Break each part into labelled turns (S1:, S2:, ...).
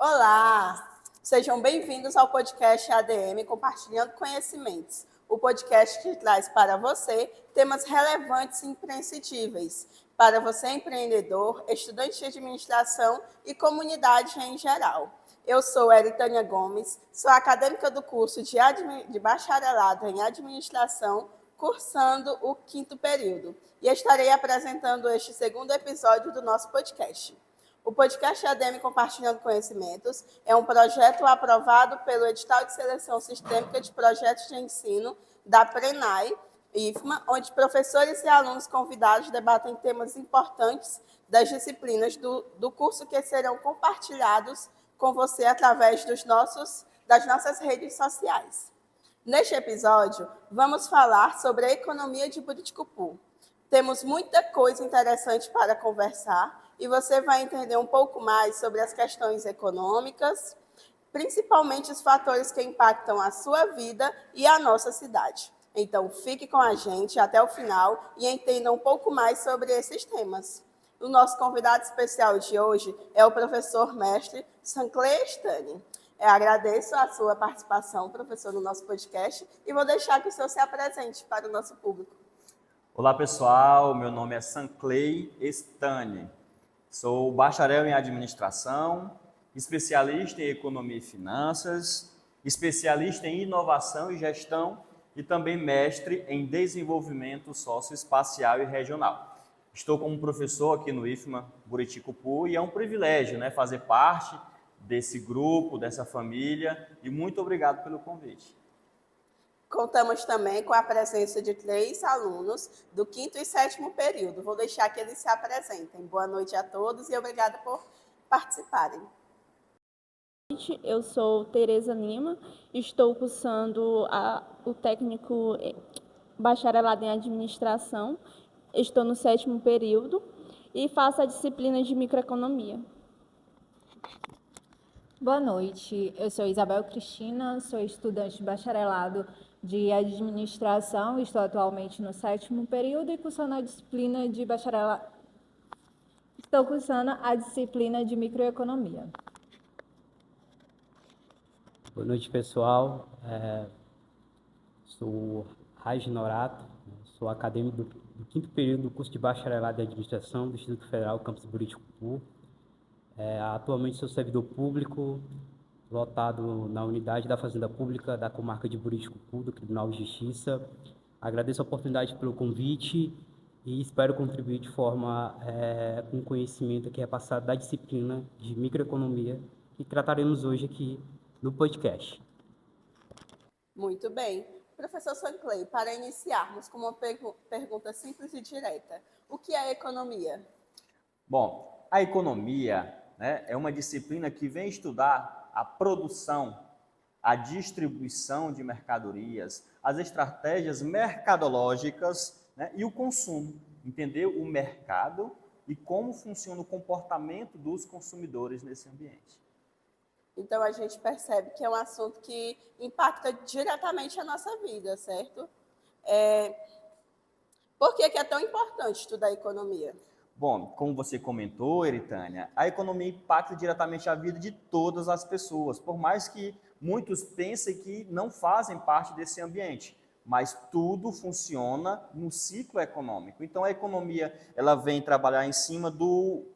S1: Olá! Sejam bem-vindos ao podcast ADM Compartilhando Conhecimentos, o podcast que traz para você temas relevantes e imprescindíveis, para você empreendedor, estudante de administração e comunidade em geral. Eu sou Eritânia Gomes, sou acadêmica do curso de bacharelado em administração, cursando o 5º período, e estarei apresentando este segundo episódio do nosso podcast. O podcast ADM Compartilhando Conhecimentos é um projeto aprovado pelo Edital de Seleção Sistêmica de Projetos de Ensino da PRENAE, IFMA, onde professores e alunos convidados debatem temas importantes das disciplinas do curso que serão compartilhados com você através das nossas redes sociais. Neste episódio, vamos falar sobre a economia de Buriticupu. Temos muita coisa interessante para conversar e você vai entender um pouco mais sobre as questões econômicas, principalmente os fatores que impactam a sua vida e a nossa cidade. Então, fique com a gente até o final e entenda um pouco mais sobre esses temas. O nosso convidado especial de hoje é o professor mestre Sanclay Estany. Agradeço a sua participação, professor, no nosso podcast e vou deixar que o senhor se apresente para o nosso público.
S2: Olá, pessoal. Meu nome é Sanclay Estany. Sou bacharel em administração, especialista em economia e finanças, especialista em inovação e gestão e também mestre em desenvolvimento socioespacial e regional. Estou como professor aqui no IFMA Buriticupu e é um privilégio, fazer parte desse grupo, dessa família, e muito obrigado pelo convite.
S1: Contamos também com a presença de 3 alunos do 5º e 7º período. Vou deixar que eles se apresentem. Boa noite a todos e obrigada por participarem.
S3: Eu sou Tereza Lima, estou cursando o técnico bacharelado em administração, estou no 7º período e faço a disciplina de microeconomia.
S4: Boa noite, eu sou Isabel Cristina, sou estudante de bacharelado de administração, estou atualmente no 7º período e cursando a disciplina de bacharelado. Estou cursando a disciplina de microeconomia.
S5: Boa noite, pessoal. Sou Raj Norato, sou acadêmico do 5º período do curso de bacharelado de administração do Instituto Federal Campus Buriticupu. Atualmente sou servidor público, lotado na unidade da Fazenda Pública da comarca de Buriticupu, do Tribunal de Justiça. Agradeço a oportunidade pelo convite e espero contribuir de forma com conhecimento que é passado da disciplina de microeconomia que trataremos hoje aqui no podcast.
S1: Muito bem. Professor Sanclay, para iniciarmos com uma pergunta simples e direta, o que é economia?
S2: Bom, a economia é uma disciplina que vem estudar a produção, a distribuição de mercadorias, as estratégias mercadológicas e o consumo. Entender o mercado e como funciona o comportamento dos consumidores nesse ambiente.
S1: Então, a gente percebe que é um assunto que impacta diretamente a nossa vida, certo? Por que é tão importante estudar economia?
S2: Bom, como você comentou, Eritânia, a economia impacta diretamente a vida de todas as pessoas, por mais que muitos pensem que não fazem parte desse ambiente, mas tudo funciona no ciclo econômico. Então, a economia ela vem trabalhar em cima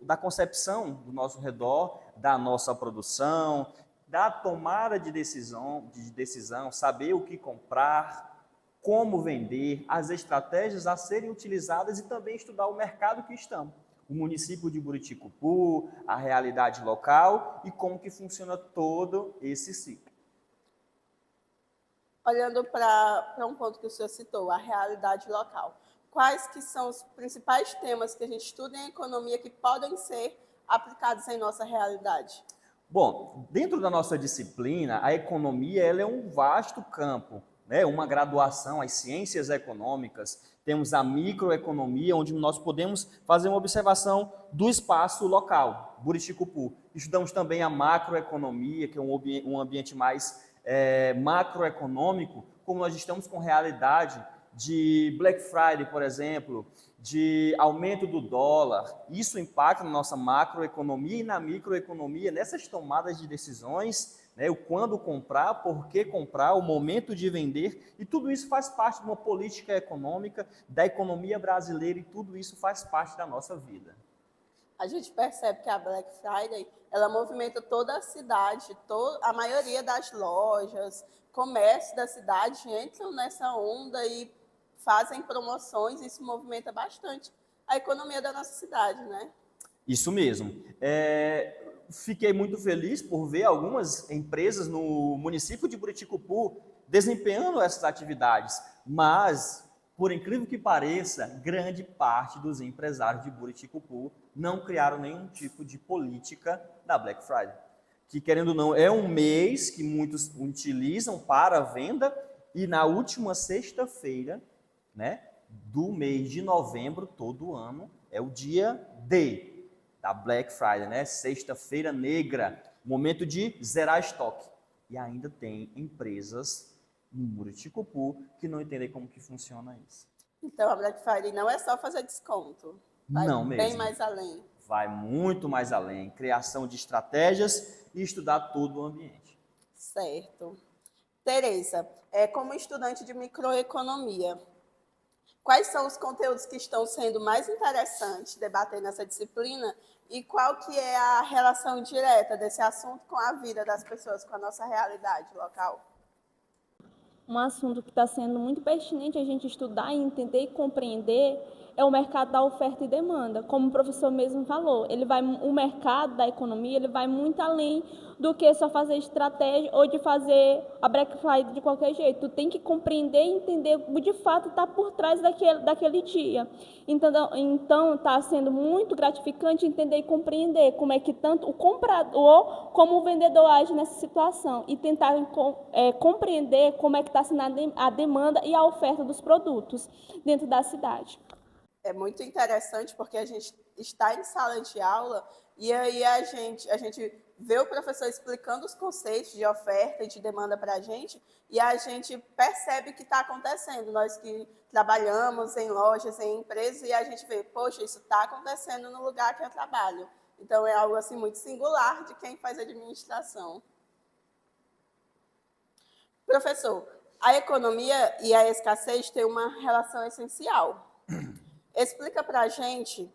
S2: da concepção do nosso redor, da nossa produção, da tomada de decisão, saber o que comprar, como vender, as estratégias a serem utilizadas e também estudar o mercado que estamos. O município de Buriticupu, a realidade local e como que funciona todo esse ciclo.
S1: Olhando para um ponto que o senhor citou, a realidade local, quais que são os principais temas que a gente estuda em economia que podem ser aplicados em nossa realidade?
S2: Bom, dentro da nossa disciplina, a economia ela é um vasto campo, uma graduação, as ciências econômicas, temos a microeconomia, onde nós podemos fazer uma observação do espaço local, Buriticupu. Estudamos também a macroeconomia, que é um ambiente mais macroeconômico, como nós estamos com realidade de Black Friday, por exemplo, de aumento do dólar, isso impacta na nossa macroeconomia e na microeconomia, nessas tomadas de decisões, né, o quando comprar, por que comprar, o momento de vender, e tudo isso faz parte de uma política econômica, da economia brasileira, e tudo isso faz parte da nossa vida.
S1: A gente percebe que a Black Friday, ela movimenta toda a cidade, a maioria das lojas, comércio da cidade entram nessa onda e fazem promoções, isso movimenta bastante a economia da nossa cidade, né?
S2: Isso mesmo. Fiquei muito feliz por ver algumas empresas no município de Buriticupu desempenhando essas atividades, mas, por incrível que pareça, grande parte dos empresários de Buriticupu não criaram nenhum tipo de política da Black Friday, que, querendo ou não, é um mês que muitos utilizam para venda, e na última sexta-feira, né, do mês de novembro, todo ano, é o dia D da Black Friday, né? Sexta-feira negra, momento de zerar estoque. E ainda tem empresas no Buriticupu que não entendem como que funciona isso.
S1: Então, a Black Friday não é só fazer desconto, vai
S2: Não
S1: bem
S2: mesmo.
S1: mais além.
S2: Vai muito mais além, criação de estratégias e estudar todo o ambiente.
S1: Certo. Tereza, como estudante de microeconomia, quais são os conteúdos que estão sendo mais interessantes debater nessa disciplina e qual que é a relação direta desse assunto com a vida das pessoas, com a nossa realidade local?
S3: Um assunto que está sendo muito pertinente a gente estudar, entender e compreender é o mercado da oferta e demanda. Como o professor mesmo falou, o mercado da economia ele vai muito além do que só fazer estratégia ou de fazer a Black Friday de qualquer jeito. Tu tem que compreender e entender o que de fato está por trás daquele dia. Então está sendo muito gratificante entender e compreender como é que tanto o comprador como o vendedor age nessa situação e tentar compreender como é que está sendo a demanda e a oferta dos produtos dentro da cidade.
S1: É muito interessante porque a gente está em sala de aula e aí a gente vê o professor explicando os conceitos de oferta e de demanda para a gente e a gente percebe o que está acontecendo. Nós que trabalhamos em lojas, em empresas, e a gente vê, poxa, isso está acontecendo no lugar que eu trabalho. Então, é algo assim muito singular de quem faz administração. Professor, a economia e a escassez têm uma relação essencial. Explica para a gente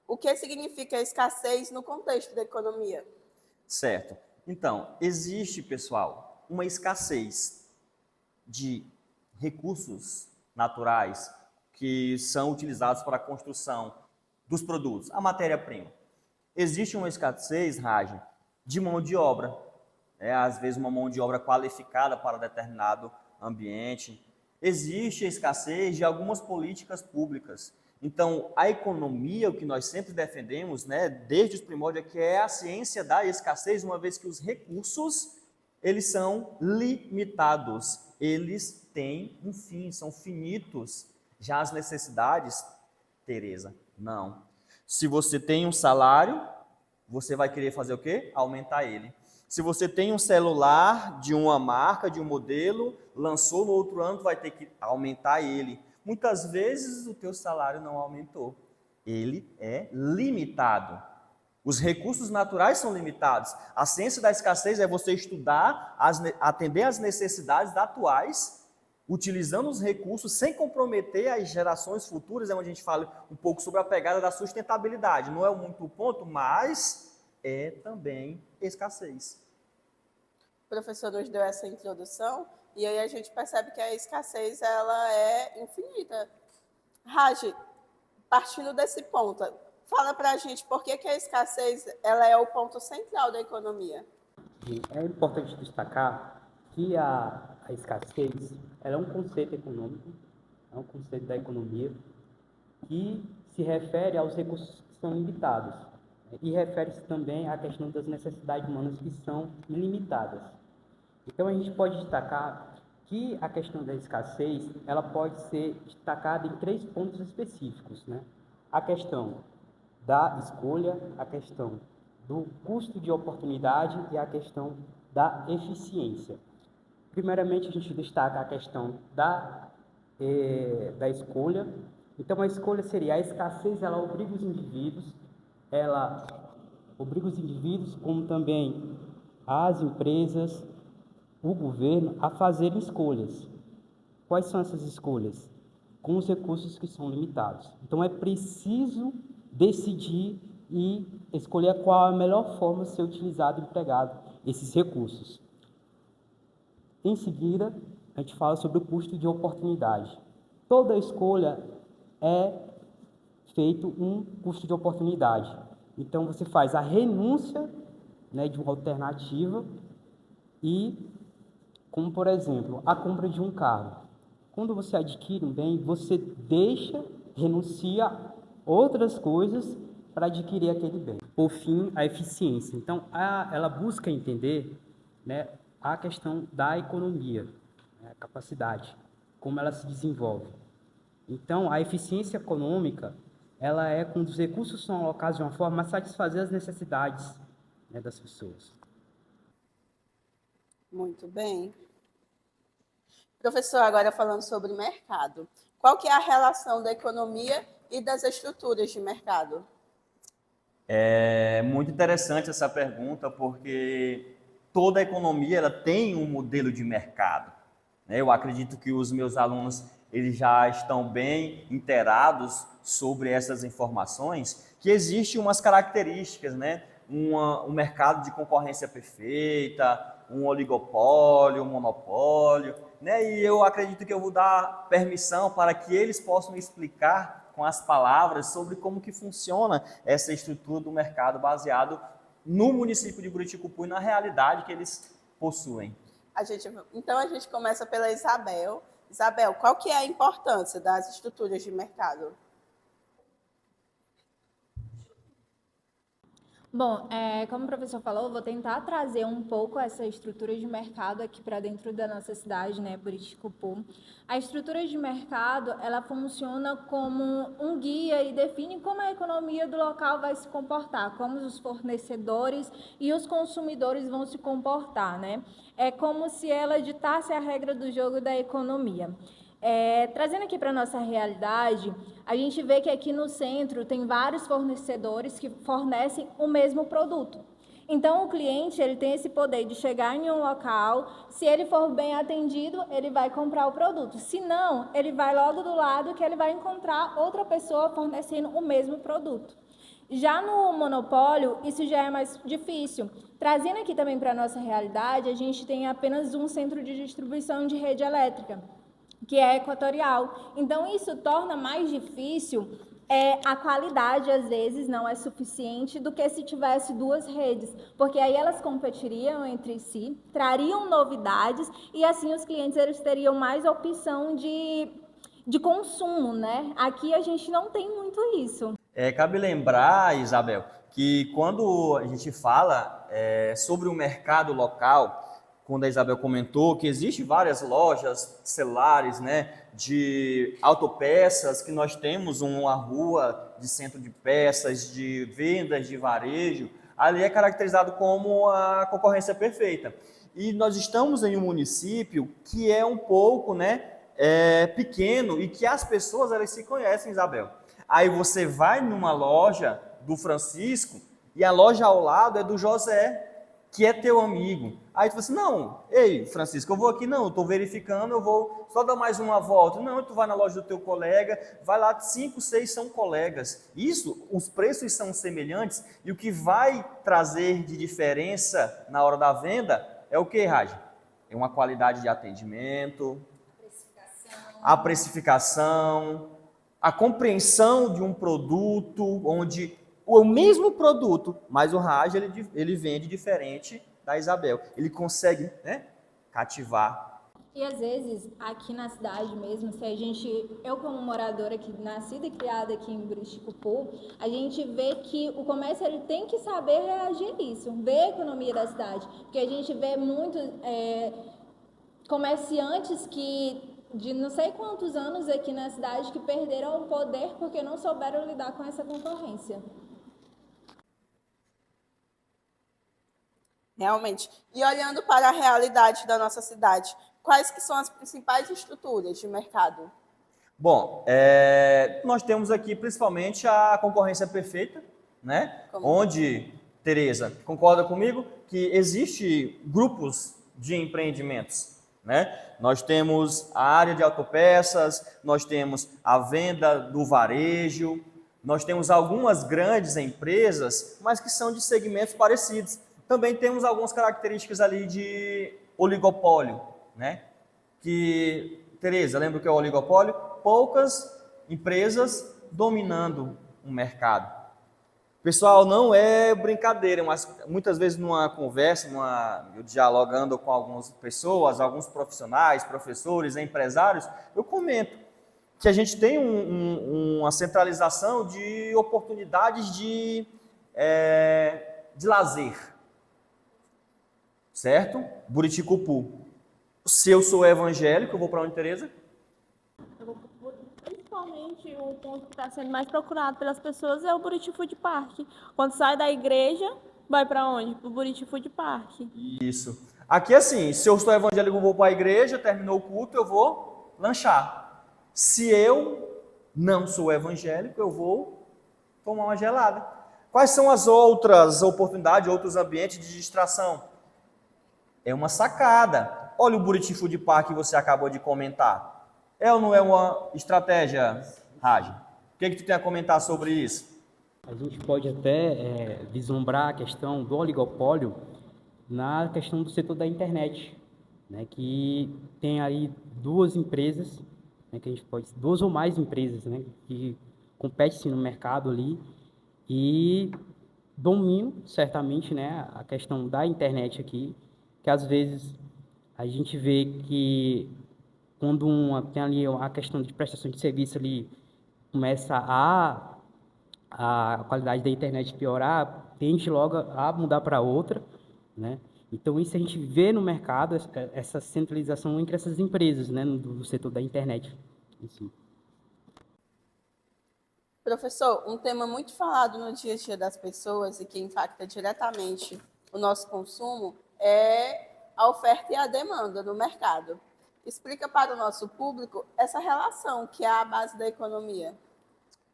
S1: o que significa a escassez no contexto da economia.
S2: Certo. Então, existe, pessoal, uma escassez de recursos naturais que são utilizados para a construção dos produtos, a matéria-prima. Existe uma escassez, Raj, de mão de obra. Às vezes uma mão de obra qualificada para determinado ambiente. Existe a escassez de algumas políticas públicas. Então, a economia, o que nós sempre defendemos, né, desde os primórdios, é que é a ciência da escassez, uma vez que os recursos, eles são limitados, eles têm um fim, são finitos. Já as necessidades, Tereza, não. Se você tem um salário, você vai querer fazer o quê? Aumentar ele. Se você tem um celular de uma marca, de um modelo, lançou no outro ano, vai ter que aumentar ele. Muitas vezes o teu salário não aumentou. Ele é limitado. Os recursos naturais são limitados. A ciência da escassez é você estudar, atender às necessidades atuais, utilizando os recursos sem comprometer as gerações futuras, é onde a gente fala um pouco sobre a pegada da sustentabilidade. Não é muito o ponto, mas é também escassez.
S1: O professor nos deu essa introdução e aí a gente percebe que a escassez ela é infinita. Raj, partindo desse ponto, fala para a gente por que a escassez ela é o ponto central da economia.
S5: É importante destacar que a escassez ela é um conceito econômico, é um conceito da economia que se refere aos recursos que são limitados e refere-se também à questão das necessidades humanas que são ilimitadas. Então, a gente pode destacar que a questão da escassez ela pode ser destacada em 3 pontos específicos, né? A questão da escolha, a questão do custo de oportunidade e a questão da eficiência. Primeiramente, a gente destaca a questão da escolha, Então, a escolha seria a escassez, ela obriga os indivíduos, como também as empresas, o governo, a fazerem escolhas. Quais são essas escolhas? Com os recursos que são limitados. Então, é preciso decidir e escolher qual a melhor forma de ser utilizado e empregado esses recursos. Em seguida, a gente fala sobre o custo de oportunidade. Toda escolha é feito um custo de oportunidade. Então, você faz a renúncia, né, de uma alternativa e, como por exemplo, a compra de um carro. Quando você adquire um bem, você renuncia outras coisas para adquirir aquele bem. Por fim, a eficiência. Então, ela busca entender, né, a questão da economia, né, a capacidade, como ela se desenvolve. Então, a eficiência econômica, ela é quando os recursos são alocados de uma forma a satisfazer as necessidades, né, das pessoas.
S1: Muito bem. Professor, agora falando sobre mercado. Qual que é a relação da economia e das estruturas de mercado?
S2: É muito interessante essa pergunta, porque toda a economia ela tem um modelo de mercado, né? Eu acredito que os meus alunos eles já estão bem inteirados sobre essas informações, que existem umas características, né? Um mercado de concorrência perfeita, um oligopólio, um monopólio, né? E eu acredito que eu vou dar permissão para que eles possam explicar com as palavras sobre como que funciona essa estrutura do mercado baseado no município de Buriticupu e na realidade que eles possuem.
S1: Então, a gente começa pela Isabel. Isabel, qual que é a importância das estruturas de mercado?
S4: Bom, como o professor falou, eu vou tentar trazer um pouco essa estrutura de mercado aqui para dentro da nossa cidade, né, Buriticupu. A estrutura de mercado, ela funciona como um guia e define como a economia do local vai se comportar, como os fornecedores e os consumidores vão se comportar, né? É como se ela ditasse a regra do jogo da economia. Trazendo aqui para a nossa realidade, a gente vê que aqui no centro tem vários fornecedores que fornecem o mesmo produto. Então, o cliente ele tem esse poder de chegar em um local, se ele for bem atendido, ele vai comprar o produto. Se não, ele vai logo do lado que ele vai encontrar outra pessoa fornecendo o mesmo produto. Já no monopólio, isso já é mais difícil. Trazendo aqui também para a nossa realidade, a gente tem apenas um centro de distribuição de rede elétrica, que é equatorial. Então, isso torna mais difícil, a qualidade, às vezes, não é suficiente do que se tivesse duas redes, porque aí elas competiriam entre si, trariam novidades, e assim os clientes eles teriam mais opção de consumo, né? Aqui a gente não tem muito isso.
S2: Cabe lembrar, Isabel, que quando a gente fala sobre o mercado local, quando a Isabel comentou que existem várias lojas de celulares, né, de autopeças, que nós temos uma rua de centro de peças, de vendas de varejo, ali é caracterizado como a concorrência perfeita. E nós estamos em um município que é um pouco, né, pequeno e que as pessoas elas se conhecem, Isabel. Aí você vai numa loja do Francisco e a loja ao lado é do José, que é teu amigo. Aí tu fala assim, não, ei, Francisco, eu vou aqui, não, eu estou verificando, eu vou só dar mais uma volta. Não, tu vai na loja do teu colega, vai lá, 5, 6 são colegas. Isso, os preços são semelhantes e o que vai trazer de diferença na hora da venda é o que, Raj? É uma qualidade de atendimento, a precificação, a compreensão de um produto, onde o mesmo produto, mas o Raj ele vende diferente da Isabel. Ele consegue, né, cativar.
S4: E às vezes, aqui na cidade mesmo, eu como moradora aqui, nascida e criada aqui em Buriticupu, a gente vê que o comércio ele tem que saber reagir a isso, ver a economia da cidade, porque a gente vê muitos comerciantes de não sei quantos anos aqui na cidade que perderam o poder porque não souberam lidar com essa concorrência.
S1: Realmente. E olhando para a realidade da nossa cidade, quais que são as principais estruturas de mercado?
S2: Bom, nós temos aqui principalmente a concorrência perfeita, né? Onde, Tereza, concorda comigo que existe grupos de empreendimentos, né? Nós temos a área de autopeças, nós temos a venda do varejo, nós temos algumas grandes empresas, mas que são de segmentos parecidos. Também temos algumas características ali de oligopólio, né? Que, Tereza, lembra o que é o oligopólio? Poucas empresas dominando um mercado. Pessoal, não é brincadeira, mas muitas vezes numa conversa, eu dialogando com algumas pessoas, alguns profissionais, professores, empresários, eu comento que a gente tem uma centralização de oportunidades de lazer, certo? Buriticupu. Se eu sou evangélico, eu vou para onde, Tereza?
S3: Principalmente o ponto que está sendo mais procurado pelas pessoas é o Buriti Food Park. Quando sai da igreja, vai para onde? Para o Buriti Food Park.
S2: Isso. Aqui assim, se eu sou evangélico, eu vou para a igreja, terminou o culto, eu vou lanchar. Se eu não sou evangélico, eu vou tomar uma gelada. Quais são as outras oportunidades, outros ambientes de distração? É uma sacada. Olha o Buriti Food Park que você acabou de comentar. É ou não é uma estratégia, Raj? O que tu tem a comentar sobre isso?
S5: A gente pode até vislumbrar a questão do oligopólio na questão do setor da internet, né, que tem aí duas empresas, né, que a gente pode, duas ou mais empresas, né, que competem no mercado ali e dominam certamente, né, a questão da internet aqui, que às vezes a gente vê que quando tem ali a questão de prestação de serviço ali, começa a qualidade da internet piorar, tende logo a mudar para outra, né? Então, isso a gente vê no mercado, essa centralização entre essas empresas, né, do setor da internet. Assim.
S1: Professor, um tema muito falado no dia a dia das pessoas e que impacta diretamente o nosso consumo é a oferta e a demanda no mercado. Explica para o nosso público essa relação que é a base da economia.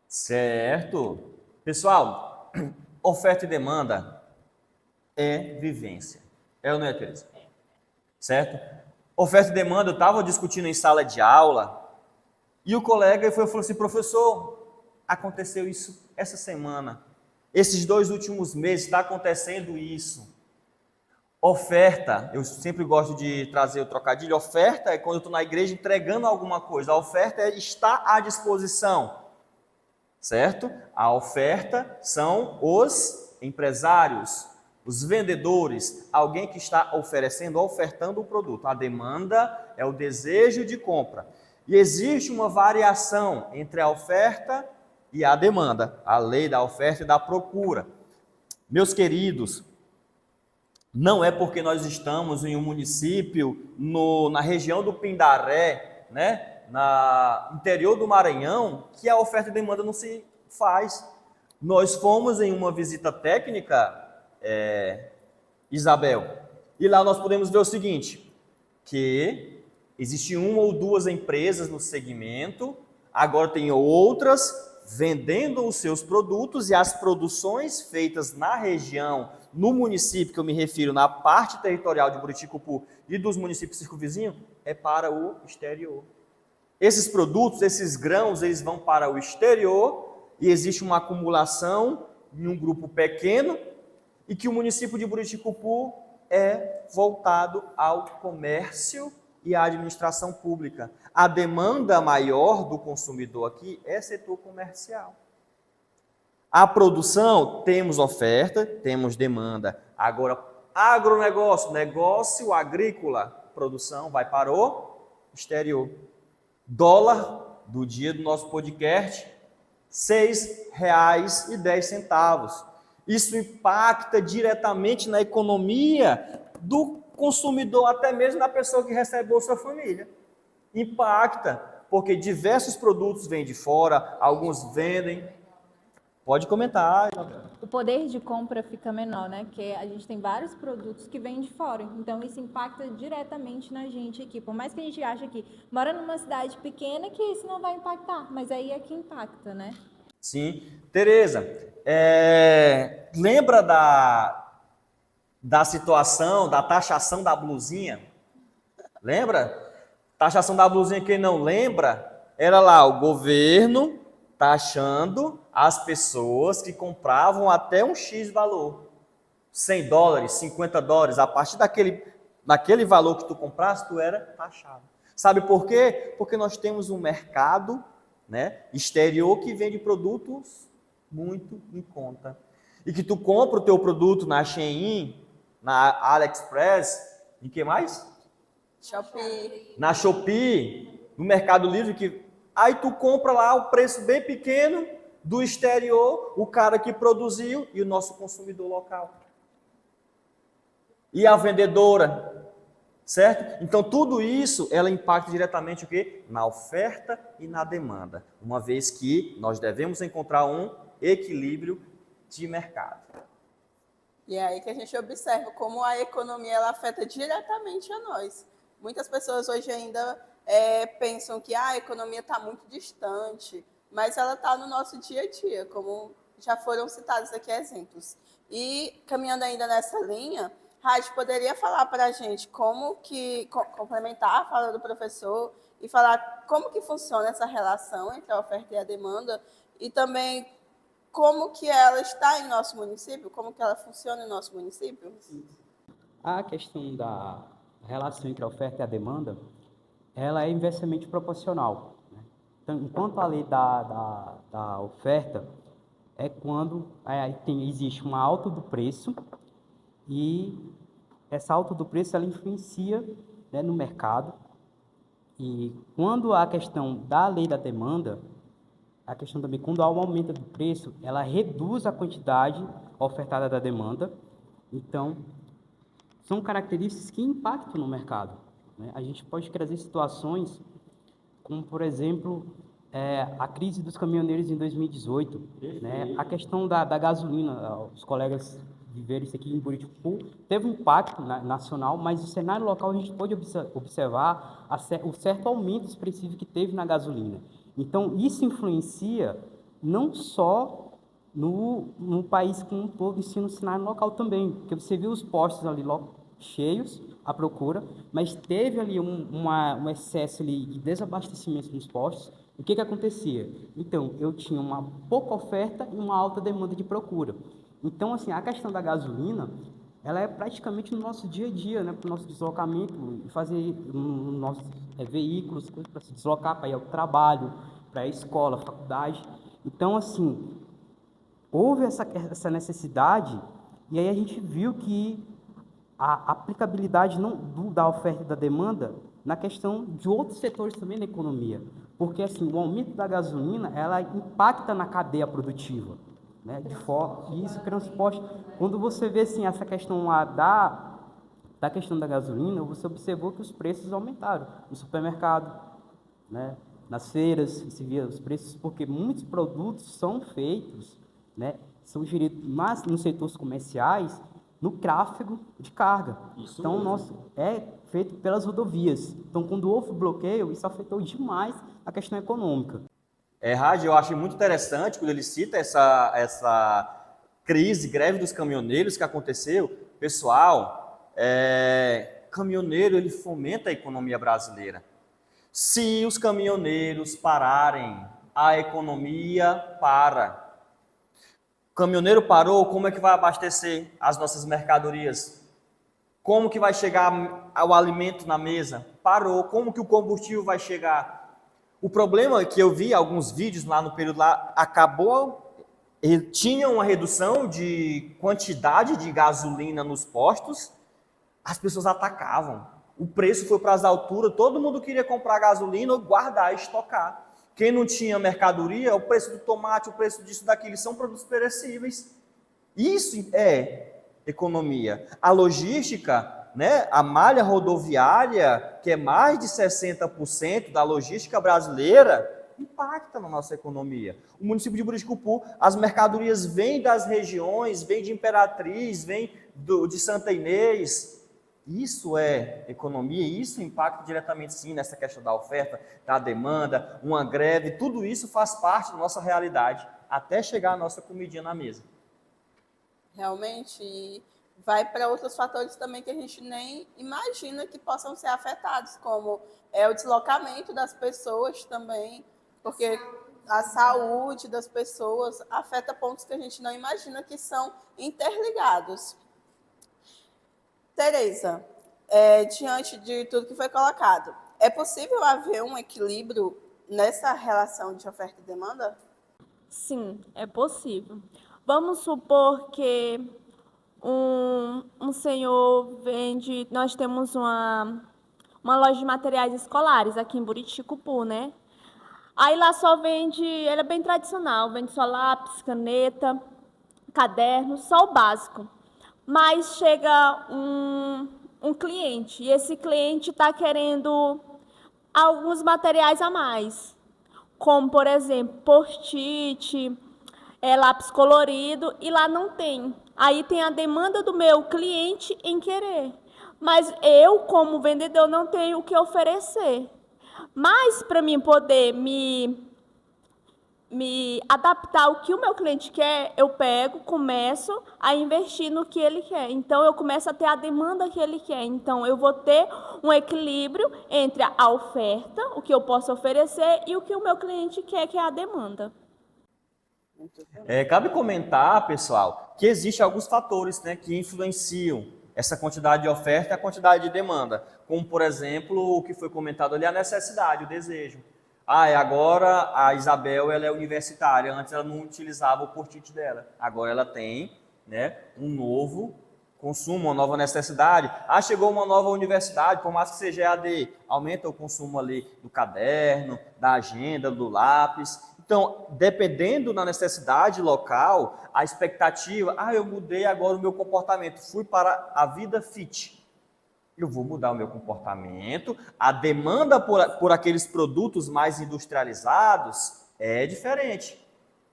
S2: Certo. Pessoal, oferta e demanda é vivência. É ou não é, Teresa? Certo? Oferta e demanda, eu estava discutindo em sala de aula e o colega falou assim, professor, aconteceu isso essa semana. Esses 2 últimos meses está acontecendo isso. Oferta, eu sempre gosto de trazer o trocadilho, oferta é quando eu estou na igreja entregando alguma coisa, a oferta é estar à disposição, certo? A oferta são os empresários, os vendedores, alguém que está oferecendo, ofertando o produto. A demanda é o desejo de compra. E existe uma variação entre a oferta e a demanda, a lei da oferta e da procura. Meus queridos, não é porque nós estamos em um município na região do Pindaré, né, no interior do Maranhão, que a oferta e demanda não se faz. Nós fomos em uma visita técnica, Isabel, e lá nós podemos ver o seguinte, que existe 1 ou 2 empresas no segmento, agora tem outras vendendo os seus produtos e as produções feitas na região, no município que eu me refiro, na parte territorial de Buriticupu e dos municípios circunvizinhos, é para o exterior. Esses produtos, esses grãos, eles vão para o exterior e existe uma acumulação em um grupo pequeno e que o município de Buriticupu é voltado ao comércio e à administração pública. A demanda maior do consumidor aqui é setor comercial. A produção, temos oferta, temos demanda. Agora, agronegócio, negócio agrícola, produção vai para o exterior. Dólar do dia do nosso podcast, R$ 6,10. Isso impacta diretamente na economia do consumidor, até mesmo da pessoa que recebe Bolsa Família. Impacta, porque diversos produtos vêm de fora, alguns vendem. Pode comentar.
S4: o poder de compra fica menor, né? Porque a gente tem vários produtos que vêm de fora, então isso impacta diretamente na gente aqui. Por mais que a gente ache que mora numa cidade pequena que isso não vai impactar, mas aí é que impacta, né?
S2: Sim. Tereza, lembra da situação, da taxação da blusinha? Lembra? Taxação da blusinha, quem não lembra, era lá o governo taxando as pessoas que compravam até um X valor. $100, $50, a partir daquele valor que tu comprasse, tu era taxado. Sabe por quê? Porque nós temos um mercado, né, exterior que vende produtos muito em conta. E que tu compra o teu produto na Shein, na AliExpress, e que mais?
S1: Shopee.
S2: Na Shopee, no Mercado Livre, aí tu compra lá o preço bem pequeno do exterior, o cara que produziu e o nosso consumidor local. E a vendedora, certo? Então tudo isso, ela impacta diretamente o quê? Na oferta e na demanda, uma vez que nós devemos encontrar um equilíbrio de mercado.
S1: E é aí que a gente observa como a economia ela afeta diretamente a nós. Muitas pessoas hoje ainda pensam que a economia está muito distante, mas ela está no nosso dia a dia, como já foram citados aqui exemplos. E caminhando ainda nessa linha, Raj poderia falar para a gente como que, complementar a fala do professor e falar como que funciona essa relação entre a oferta e a demanda e também como que ela está em nosso município, como que ela funciona em nosso município?
S5: A questão da relação entre a oferta e a demanda, ela é inversamente proporcional, né? Então, enquanto a lei da oferta é quando existe uma alta do preço e essa alta do preço ela influencia, né, no mercado. E quando a questão da lei da demanda, a questão também, quando há um aumento do preço, ela reduz a quantidade ofertada da demanda. Então, são características que impactam no mercado, né? A gente pode trazer situações como, por exemplo, a crise dos caminhoneiros em 2018, né? A questão da gasolina, os colegas viveram isso aqui em Buriticu, teve um impacto nacional, mas no cenário local a gente pode observar o certo aumento expressivo que teve na gasolina. Então, isso influencia não só no país como um todo, em no cenário local também, porque você viu os postos ali cheios, à procura, mas teve ali um excesso ali de desabastecimento nos postos. O que acontecia? Então, eu tinha uma pouca oferta e uma alta demanda de procura. Então, assim, a questão da gasolina, ela é praticamente no nosso dia a dia, né, para o nosso deslocamento, fazer nossos veículos, para se deslocar, para ir ao trabalho, para ir à escola, faculdade. Então, assim, houve essa necessidade, e aí a gente viu que a aplicabilidade da oferta e da demanda na questão de outros setores também da economia. Porque, assim, o aumento da gasolina, ela impacta na cadeia produtiva, né? Isso, transporte. Quando você vê, assim, essa questão lá da questão da gasolina, você observou que os preços aumentaram no supermercado, né? Nas feiras, você via os preços, porque muitos produtos são feitos, né? São geridos nos setores comerciais, no tráfego de carga.
S2: Isso
S5: então,
S2: mesmo.
S5: é feito pelas rodovias. Então, quando houve bloqueio, isso afetou demais a questão econômica.
S2: Raj, eu acho muito interessante quando ele cita essa crise, greve dos caminhoneiros que aconteceu. Pessoal, caminhoneiro, ele fomenta a economia brasileira. Se os caminhoneiros pararem, a economia para. O caminhoneiro parou, como é que vai abastecer as nossas mercadorias? Como que vai chegar o alimento na mesa? Parou. Como que o combustível vai chegar? O problema é que eu vi alguns vídeos lá no período lá, tinha uma redução de quantidade de gasolina nos postos, as pessoas atacavam. O preço foi para as alturas, todo mundo queria comprar gasolina, guardar, estocar. Quem não tinha mercadoria, o preço do tomate, o preço disso, daquilo, são produtos perecíveis. Isso é economia. A logística, né, a malha rodoviária, que é mais de 60% da logística brasileira, impacta na nossa economia. O município de Buriticupu, as mercadorias vêm das regiões, vêm de Imperatriz, vêm de Santa Inês. Isso é economia, isso impacta diretamente, sim, nessa questão da oferta, da demanda, uma greve, tudo isso faz parte da nossa realidade, até chegar a nossa comidinha na mesa.
S1: Realmente, vai para outros fatores também que a gente nem imagina que possam ser afetados, como o deslocamento das pessoas também, porque a saúde das pessoas afeta pontos que a gente não imagina que são interligados. Tereza, diante de tudo que foi colocado, é possível haver um equilíbrio nessa relação de oferta e demanda?
S3: Sim, é possível. Vamos supor que um senhor vende. Nós temos uma loja de materiais escolares aqui em Buriticupu, né? Aí lá só vende, ele é bem tradicional, vende só lápis, caneta, caderno, só o básico. Mas chega um cliente e esse cliente está querendo alguns materiais a mais, como, por exemplo, post-it, lápis colorido, e lá não tem. Aí tem a demanda do meu cliente em querer. Mas eu, como vendedor, não tenho o que oferecer. Mas para mim poder me adaptar ao que o meu cliente quer, eu começo a investir no que ele quer. Então, eu começo a ter a demanda que ele quer. Então, eu vou ter um equilíbrio entre a oferta, o que eu posso oferecer, e o que o meu cliente quer, que é a demanda.
S2: Cabe comentar, pessoal, que existem alguns fatores, né, que influenciam essa quantidade de oferta e a quantidade de demanda. Como, por exemplo, o que foi comentado ali, a necessidade, o desejo. Agora a Isabel ela é universitária, antes ela não utilizava o post-it dela. Agora ela tem, né, um novo consumo, uma nova necessidade. Chegou uma nova universidade, por mais que seja EAD, aumenta o consumo ali do caderno, da agenda, do lápis. Então, dependendo da necessidade local, a expectativa, eu mudei agora o meu comportamento, fui para a vida fit. Eu vou mudar o meu comportamento, a demanda por aqueles produtos mais industrializados é diferente,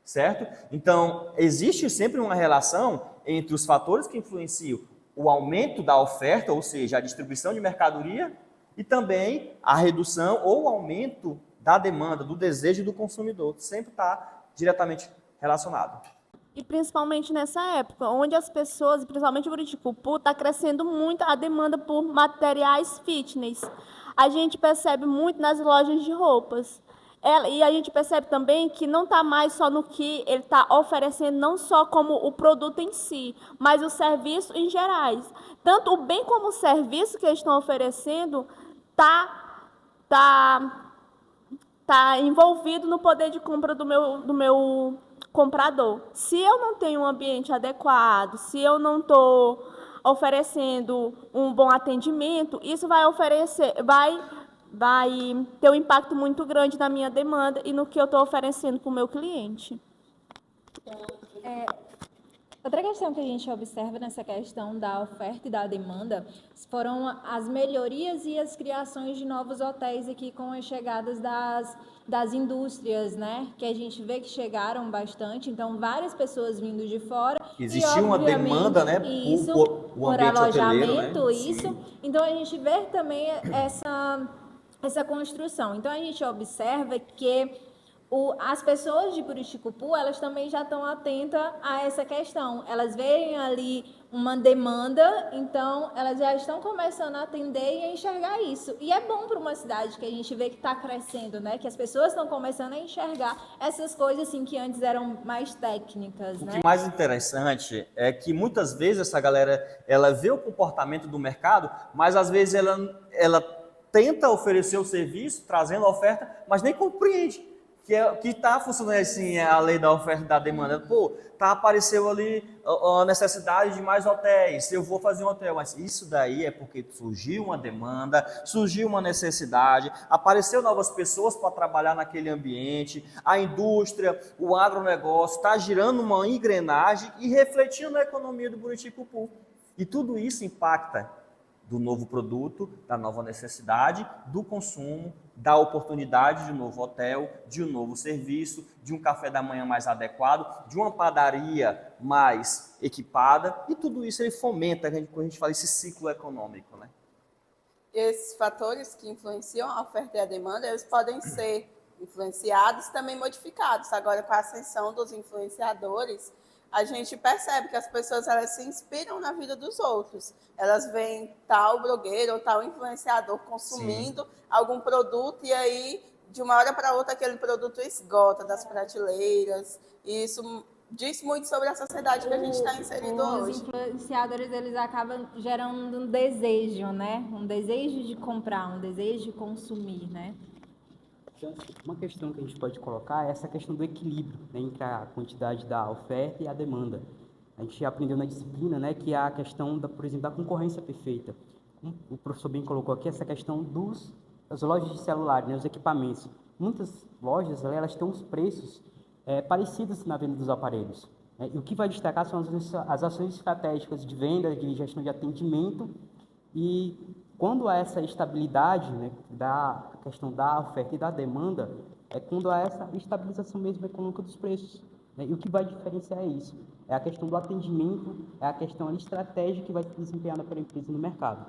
S2: certo? Então, existe sempre uma relação entre os fatores que influenciam o aumento da oferta, ou seja, a distribuição de mercadoria, e também a redução ou o aumento da demanda, do desejo do consumidor. Sempre está diretamente relacionado.
S3: E principalmente nessa época, onde as pessoas, principalmente o Buriticupu, está crescendo muito a demanda por materiais fitness. A gente percebe muito nas lojas de roupas. E a gente percebe também que não está mais só no que ele está oferecendo, não só como o produto em si, mas o serviço em gerais. Tanto o bem como o serviço que eles estão oferecendo tá envolvido no poder de compra do meu comprador. Se eu não tenho um ambiente adequado, se eu não estou oferecendo um bom atendimento, isso vai ter um impacto muito grande na minha demanda e no que eu estou oferecendo para o meu cliente.
S4: Outra questão que a gente observa nessa questão da oferta e da demanda foram as melhorias e as criações de novos hotéis aqui com as chegadas das indústrias, né? Que a gente vê que chegaram bastante, então várias pessoas vindo de fora.
S2: Existia uma demanda, né,
S4: por alojamento, né? Isso. Então a gente vê também essa construção. Então a gente observa que as pessoas de Buriticupu, elas também já estão atentas a essa questão. Elas veem ali uma demanda, então elas já estão começando a atender e a enxergar isso. E é bom para uma cidade que a gente vê que está crescendo, né? Que as pessoas estão começando a enxergar essas coisas assim que antes eram mais técnicas, né?
S2: O que mais interessante é que muitas vezes essa galera, ela vê o comportamento do mercado, mas às vezes ela tenta oferecer o serviço, trazendo a oferta, mas nem compreende que está funcionando assim a lei da oferta e da demanda. Apareceu ali a necessidade de mais hotéis, eu vou fazer um hotel, mas isso daí é porque surgiu uma demanda, surgiu uma necessidade, apareceu novas pessoas para trabalhar naquele ambiente, a indústria, o agronegócio está girando uma engrenagem e refletindo na economia do Buriticupu. E tudo isso impacta do novo produto, da nova necessidade, do consumo, da oportunidade de um novo hotel, de um novo serviço, de um café da manhã mais adequado, de uma padaria mais equipada, e tudo isso ele fomenta, quando a gente fala esse ciclo econômico, né?
S1: Esses fatores que influenciam a oferta e a demanda, eles podem ser influenciados e também modificados. Agora, com a ascensão dos influenciadores, a gente percebe que as pessoas elas se inspiram na vida dos outros. Elas veem tal blogueiro ou tal influenciador consumindo algum produto e aí, de uma hora para outra, aquele produto esgota das prateleiras. E isso diz muito sobre a sociedade que a gente está inserido
S4: Os
S1: hoje.
S4: influenciadores, eles acabam gerando um desejo, né? Um desejo de comprar, um desejo de consumir, né?
S5: Uma questão que a gente pode colocar é essa questão do equilíbrio, né, entre a quantidade da oferta e a demanda. A gente aprendeu na disciplina, né, que é a questão, por exemplo, da concorrência perfeita. Como o professor bem colocou aqui, essa questão das lojas de celular, né, os equipamentos. Muitas lojas, elas têm uns preços parecidos na venda dos aparelhos. Né, e o que vai destacar são as ações estratégicas de venda, de gestão de atendimento. E quando há essa estabilidade, né, da questão da oferta e da demanda, é quando há essa estabilização mesmo econômica dos preços. Né? E o que vai diferenciar é isso. É a questão do atendimento, é a questão estratégica que vai ser desempenhada pela empresa no mercado.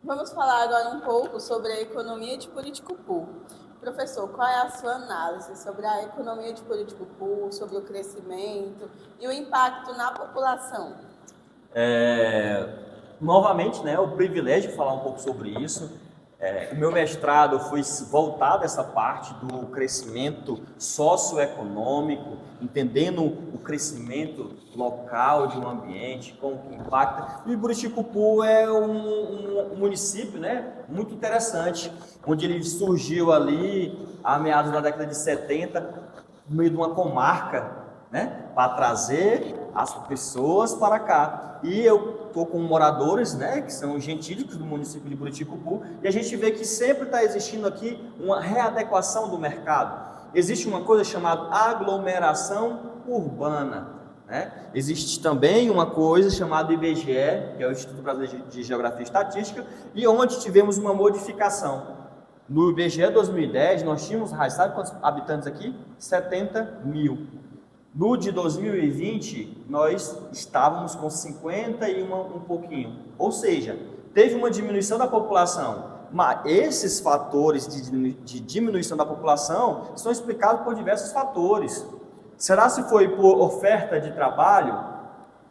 S1: Vamos falar agora um pouco sobre a economia de Buriticupu. Professor, qual é a sua análise sobre a economia de Buriticupu, sobre o crescimento e o impacto na população?
S2: Novamente, né, o privilégio de falar um pouco sobre isso. O meu mestrado foi voltado a essa parte do crescimento socioeconômico, entendendo o crescimento local de um ambiente, como que impacta. E Buriticupu é um município, né, muito interessante, onde ele surgiu ali a meados da década de 70, no meio de uma comarca, né, para trazer as pessoas para cá. E eu estou com moradores, né, que são gentílicos do município de Buriticupu, e a gente vê que sempre está existindo aqui uma readequação do mercado. Existe uma coisa chamada aglomeração urbana, né? Existe também uma coisa chamada IBGE, que é o Instituto Brasileiro de Geografia e Estatística, e onde tivemos uma modificação. No IBGE 2010, nós tínhamos, sabe quantos habitantes aqui? 70 mil. No de 2020, nós estávamos com 50 e um pouquinho. Ou seja, teve uma diminuição da população. Mas esses fatores de diminuição da população são explicados por diversos fatores. Será se foi por oferta de trabalho?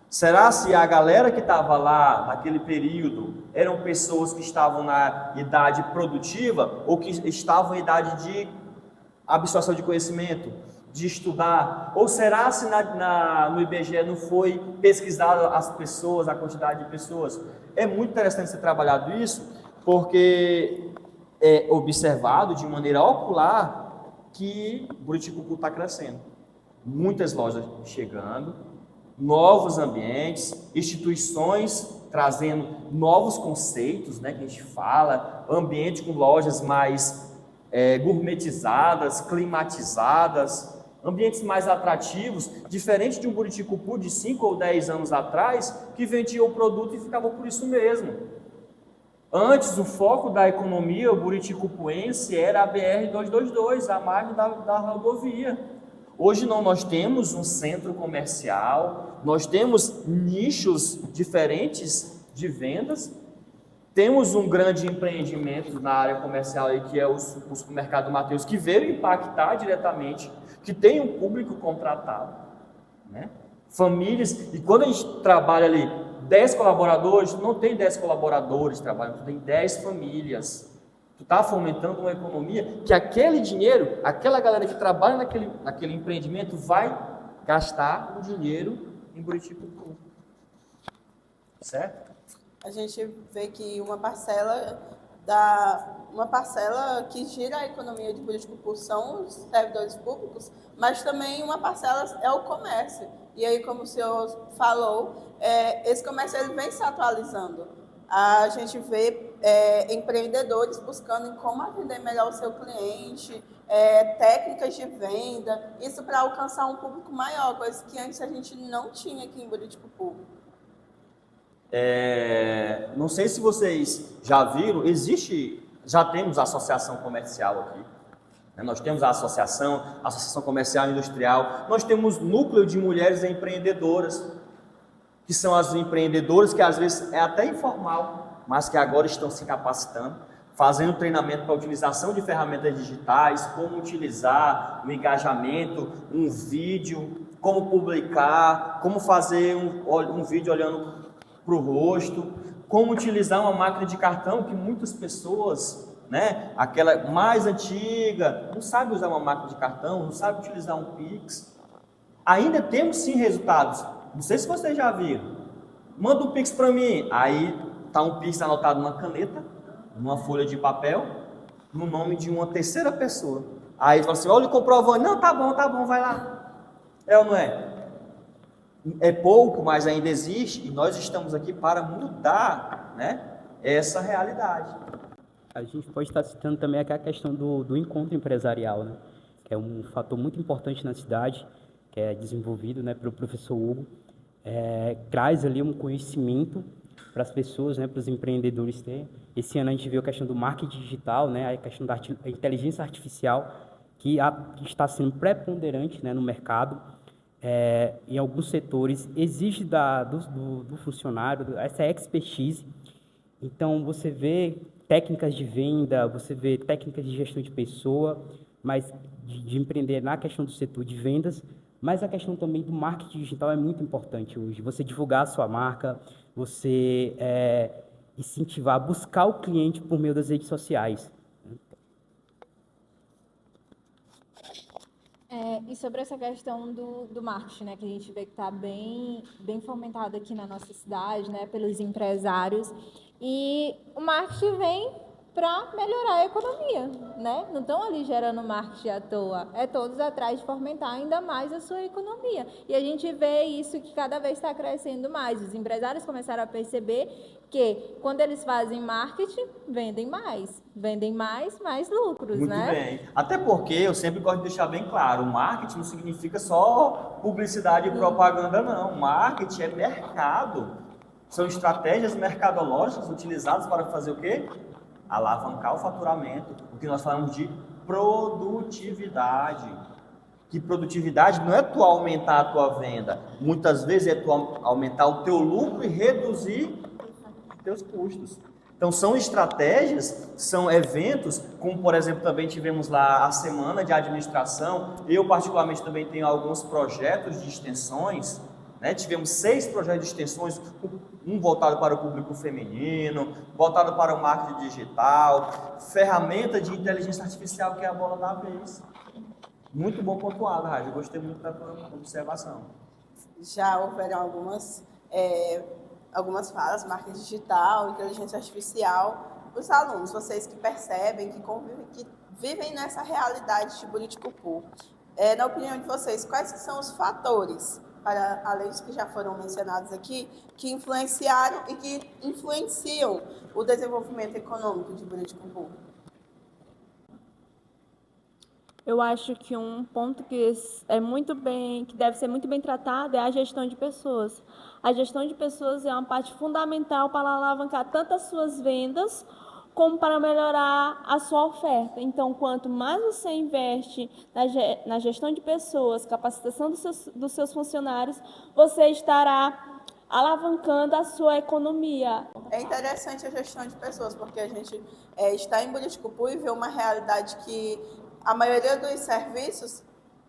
S2: Será se a galera que estava lá naquele período eram pessoas que estavam na idade produtiva ou que estavam em idade de absorção de conhecimento, de estudar? Ou será se no IBGE não foi pesquisado as pessoas, a quantidade de pessoas? É muito interessante ser trabalhado isso, porque é observado de maneira ocular que Buriticupu está crescendo. Muitas lojas chegando, novos ambientes, instituições trazendo novos conceitos, né, que a gente fala, ambiente com lojas mais gourmetizadas, climatizadas, ambientes mais atrativos, diferente de um Buriticupu de 5 ou 10 anos atrás, que vendia o produto e ficava por isso mesmo. Antes, o foco da economia buriticupuense era a BR-222, a margem da rodovia. Hoje não, nós temos um centro comercial, nós temos nichos diferentes de vendas, temos um grande empreendimento na área comercial aí, que é o supermercado Mateus, que veio impactar diretamente, que tem um público contratado, né? Famílias, e quando a gente trabalha ali 10 colaboradores, não tem 10 colaboradores trabalhando, tem 10 famílias. Tu está fomentando uma economia que aquele dinheiro, aquela galera que trabalha naquele empreendimento vai gastar o dinheiro em Buriticupu. Certo?
S1: A gente vê que uma parcela que gira a economia de Buriticupu são os servidores públicos, mas também uma parcela é o comércio. E aí, como o senhor falou, esse comércio ele vem se atualizando. A gente vê empreendedores buscando em como atender melhor o seu cliente, técnicas de venda, isso para alcançar um público maior, coisa que antes a gente não tinha aqui em Buriticupu.
S2: Não sei se vocês já viram, já temos a associação comercial aqui, né? Nós temos a associação comercial e industrial, nós temos núcleo de mulheres empreendedoras, que são as empreendedoras que às vezes é até informal, mas que agora estão se capacitando, fazendo treinamento para a utilização de ferramentas digitais, como utilizar o engajamento, um vídeo, como publicar, como fazer um vídeo olhando para o rosto, como utilizar uma máquina de cartão, que muitas pessoas, né, aquela mais antiga, não sabe usar uma máquina de cartão, não sabe utilizar um Pix. Ainda temos sim resultados. Não sei se vocês já viram. Manda um Pix para mim. Aí está um Pix anotado numa caneta, numa folha de papel, no nome de uma terceira pessoa. Aí fala assim, olha o comprovante. Não, tá bom, vai lá. É ou não é? É pouco, mas ainda existe, e nós estamos aqui para mudar, né, essa realidade.
S5: A gente pode estar citando também aqui a questão do encontro empresarial, né, que é um fator muito importante na cidade, que é desenvolvido, né, pelo professor Hugo. Traz ali um conhecimento para as pessoas, né, para os empreendedores terem. Esse ano a gente viu a questão do marketing digital, né, a questão da inteligência artificial, que está sendo preponderante, né, no mercado. Em alguns setores exige do funcionário essa expertise. Então você vê técnicas de venda, você vê técnicas de gestão de pessoa, mas de empreender na questão do setor de vendas, mas a questão também do marketing digital é muito importante hoje. Você divulgar a sua marca, você incentivar, buscar o cliente por meio das redes sociais.
S4: E sobre essa questão do marketing, né, que a gente vê que está bem fomentado aqui na nossa cidade, né, pelos empresários, e o marketing vem para melhorar a economia, né? Não estão ali gerando marketing à toa, é todos atrás de fomentar ainda mais a sua economia. E a gente vê isso que cada vez está crescendo mais. Os empresários começaram a perceber que quando eles fazem marketing, vendem mais lucros,
S2: Muito
S4: né?
S2: bem. Até porque eu sempre gosto de deixar bem claro, o marketing não significa só publicidade e propaganda, não. Marketing é mercado. São estratégias mercadológicas utilizadas para fazer o quê? Alavancar o faturamento, o que nós falamos de produtividade. Que produtividade não é tu aumentar a tua venda, muitas vezes é tu aumentar o teu lucro e reduzir os teus custos. Então são estratégias, são eventos, como por exemplo também tivemos lá a semana de administração. Eu particularmente também tenho alguns projetos de extensões, né? Tivemos 6 projetos de extensões, um voltado para o público feminino, voltado para o marketing digital, ferramenta de inteligência artificial, que é a bola da vez. Muito bom pontuado, Raja. Gostei muito da tua observação.
S1: Já houveram algumas falas, marketing digital, inteligência artificial. Os alunos, vocês que percebem, que vivem nessa realidade de Buriticupu, na opinião de vocês, quais são os fatores, para além dos que já foram mencionados aqui, que influenciaram e que influenciam o desenvolvimento econômico de Buriticupu?
S3: Eu acho que um ponto que deve ser muito bem tratado é a gestão de pessoas. A gestão de pessoas é uma parte fundamental para alavancar tanto as suas vendas como para melhorar a sua oferta. Então, quanto mais você investe na gestão de pessoas, capacitação dos seus funcionários, você estará alavancando a sua economia.
S1: É interessante a gestão de pessoas, porque a gente está em Buriticupu e vê uma realidade que a maioria dos serviços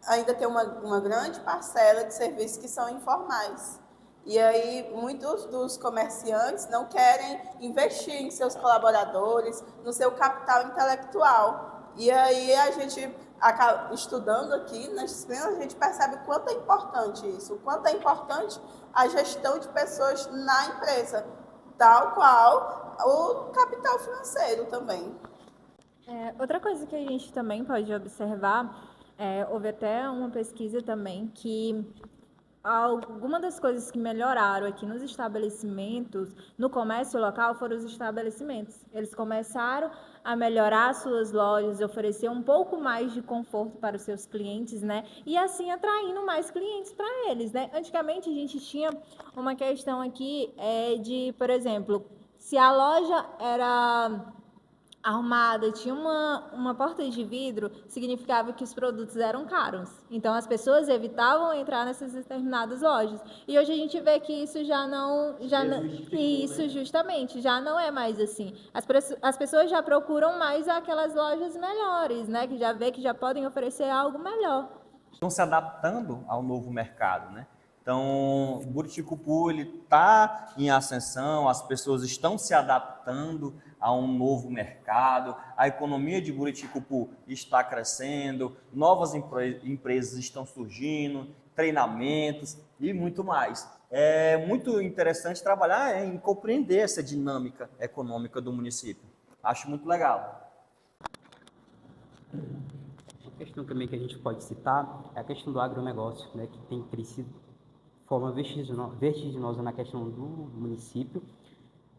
S1: ainda tem uma grande parcela de serviços que são informais. E aí, muitos dos comerciantes não querem investir em seus colaboradores, no seu capital intelectual. E aí, a gente, estudando aqui nas disciplinas, a gente percebe o quanto é importante isso, o quanto é importante a gestão de pessoas na empresa, tal qual o capital financeiro também.
S4: Outra coisa que a gente também pode observar, houve até uma pesquisa também que alguma das coisas que melhoraram aqui nos estabelecimentos, no comércio local, foram os estabelecimentos. Eles começaram a melhorar suas lojas, oferecer um pouco mais de conforto para os seus clientes, né? E assim atraindo mais clientes para eles, né? Antigamente a gente tinha uma questão aqui de, por exemplo, se a loja era arrumada, tinha uma porta de vidro, significava que os produtos eram caros. Então, as pessoas evitavam entrar nessas determinadas lojas. E hoje a gente vê que isso isso justamente, já não é mais assim. As pessoas já procuram mais aquelas lojas melhores, né? Que já vê que já podem oferecer algo melhor.
S2: Estão se adaptando ao novo mercado, né? Então, o Buriticupu está em ascensão, as pessoas estão se adaptando a um novo mercado, a economia de Buriticupu está crescendo, novas empresas estão surgindo, treinamentos e muito mais. É muito interessante trabalhar em compreender essa dinâmica econômica do município. Acho muito legal.
S5: Uma questão também que a gente pode citar é a questão do agronegócio, né, que tem crescido de forma vertiginosa na questão do município.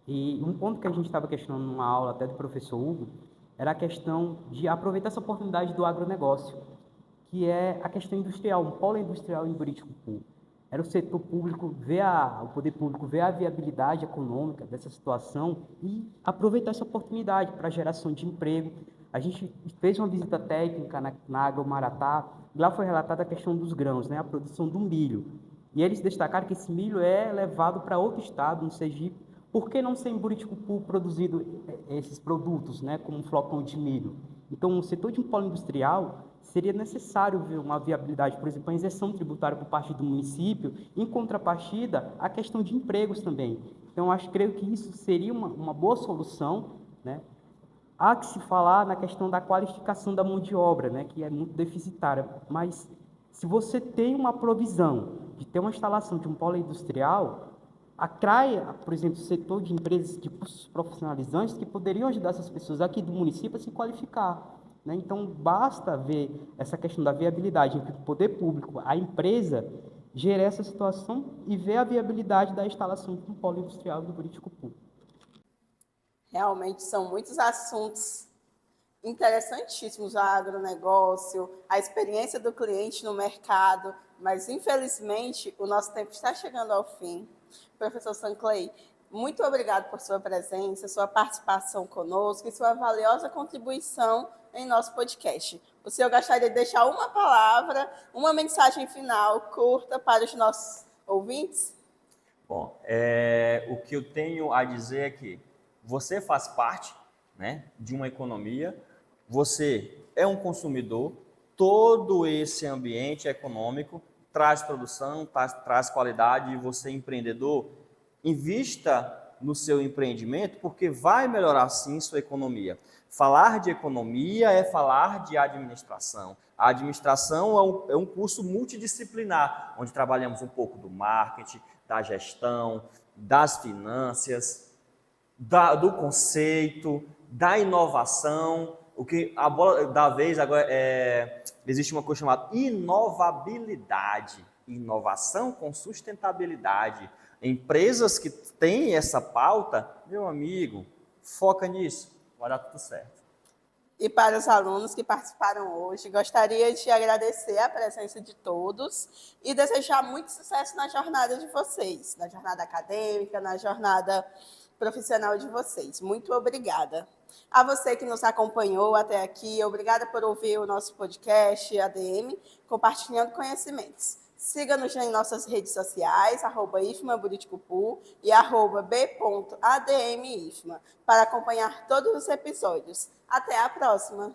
S5: E um ponto que a gente estava questionando numa aula até do professor Hugo era a questão de aproveitar essa oportunidade do agronegócio, que é a questão industrial, um polo industrial em Buriticupu. Era o setor público o poder público ver a viabilidade econômica dessa situação e aproveitar essa oportunidade para a geração de emprego. A gente fez uma visita técnica na Agromaratá, e lá foi relatada a questão dos grãos, né, a produção do milho. E eles destacaram que esse milho é levado para outro estado, no Sergipe. Por que não ser em Buriticupu produzido esses produtos, né, como um flocão de milho? Então, o setor de um polo industrial seria necessário ver uma viabilidade, por exemplo, a isenção tributária por parte do município, em contrapartida, a questão de empregos também. Então, creio que isso seria uma boa solução, né? Há que se falar na questão da qualificação da mão de obra, né, que é muito deficitária, mas se você tem uma provisão de ter uma instalação de um polo industrial, atrai, por exemplo, o setor de empresas de cursos profissionalizantes que poderiam ajudar essas pessoas aqui do município a se qualificar, né? Então, basta ver essa questão da viabilidade entre o poder público, a empresa, gerar essa situação e ver a viabilidade da instalação de um polo industrial do Buriticupu.
S1: Realmente são muitos assuntos interessantíssimos, o agronegócio, a experiência do cliente no mercado, mas, infelizmente, o nosso tempo está chegando ao fim. Professor Sanclay, muito obrigado por sua presença, sua participação conosco e sua valiosa contribuição em nosso podcast. O senhor gostaria de deixar uma palavra, uma mensagem final curta para os nossos ouvintes?
S2: Bom, o que eu tenho a dizer é que você faz parte, né, de uma economia, você é um consumidor, todo esse ambiente econômico traz produção, traz qualidade, e você, empreendedor, invista no seu empreendimento, porque vai melhorar sim sua economia. Falar de economia é falar de administração. A administração é um curso multidisciplinar, onde trabalhamos um pouco do marketing, da gestão, das finanças, do conceito, da inovação. O que a bola da vez agora existe uma coisa chamada inovabilidade, inovação com sustentabilidade. Empresas que têm essa pauta, meu amigo, foca nisso, vai dar tudo certo.
S1: E para os alunos que participaram hoje, gostaria de agradecer a presença de todos e desejar muito sucesso na jornada de vocês, na jornada acadêmica, na jornada profissional de vocês. Muito obrigada. A você que nos acompanhou até aqui, obrigada por ouvir o nosso podcast ADM, compartilhando conhecimentos. Siga-nos em nossas redes sociais, @IFMA-Buriticupu e @b.admifma, para acompanhar todos os episódios. Até a próxima!